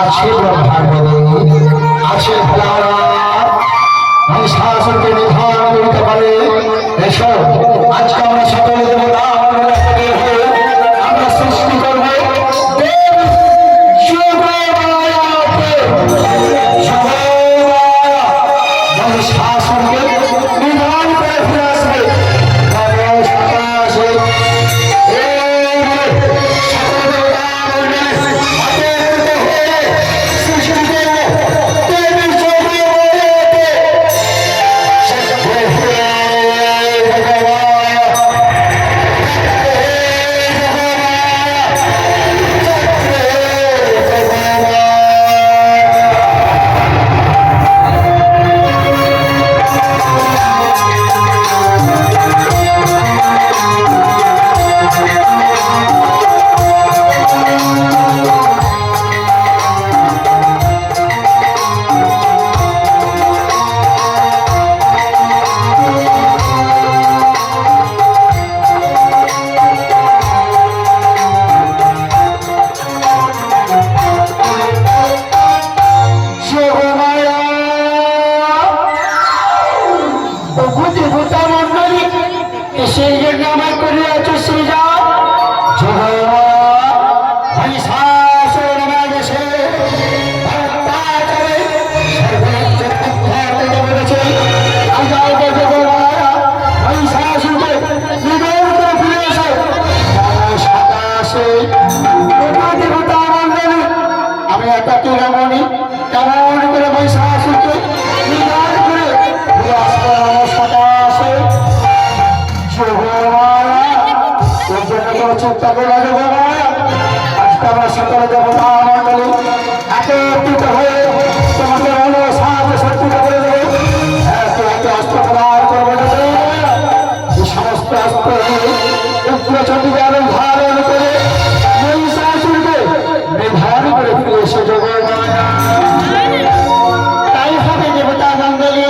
আছে ব্রহ্মাণ্ডে আছে ভোলা শাসনকে নিধান করিতে পারে। এসো আজকে আমরা সকলে দেবতা আমরা সৃষ্টি করবো শাসনকে নিধান করে ফিরে আসবে। সেই জন্য আমার করে আছে সৃজা আমি একাকি রমণী কেমন করে বৈশাখকে নিদান করে চিন্তা করে আজকে আমরা সকলে দেবতা মন্ডলী একত্রিত হয়ে তোমাকে মনে সাহায্য শক্তি করে দেবে। একে একে অস্ত্র প্রদান করবে এই সমস্ত অস্ত্র উগ্র চন্ডিকার ধারণ করে মহিষাসুরকে নিধান করে ফিরে এসে যোগ তাই হবে দেবতা মন্ডলী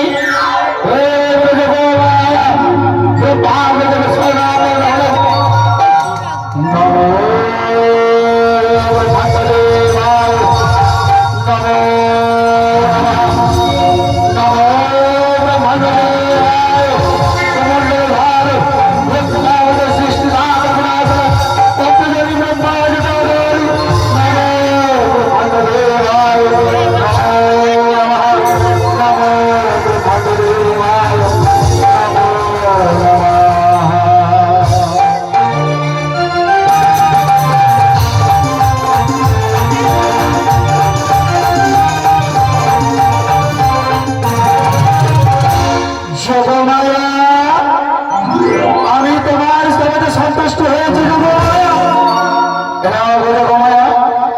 আমি তোমার সাথে সন্তুষ্ট হয়েছি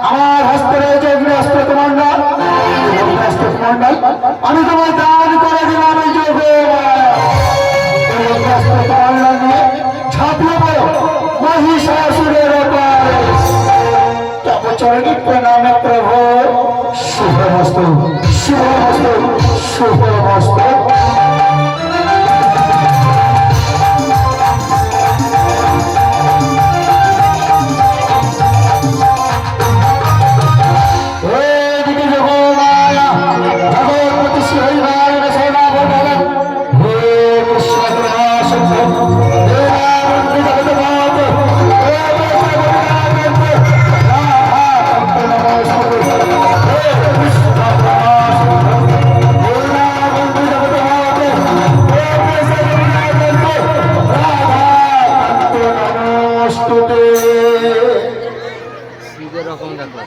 আমার হস্তে রয়েছে অস্ত্র কমান্ডার আমি তোমার দান করে দিলাম এই যোগ অস্ত্র কমান্ডার নিয়ে ঝাঁপিয়ে পড়ো মহিষাসুরের ব্যাপারে চরণী প্রণামে প্রভু শুভমস্তু শুভমস্তু শুভমস্তু। রকম দেখো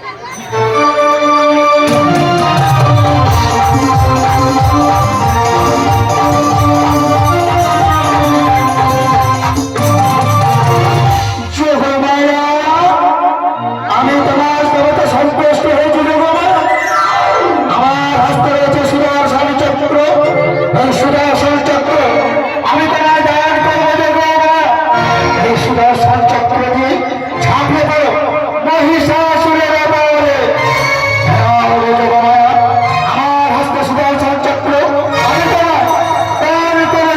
আমি তোমার দেবতা সন্তুষ্ট হয়েছি আমার হস্তে রয়েছে সুদর্শন চক্র সুদর্শন চক্র আমি তোমার দান করবো দেব এই সুদর্শন চক্র দিয়ে ঝাঁপিয়ে পড়ো মহিষাসুরের ব্যাপারে। আমার হস্তে সুদর্শন চক্র আমি তোমার দান করে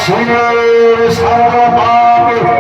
শিবের সর্বপা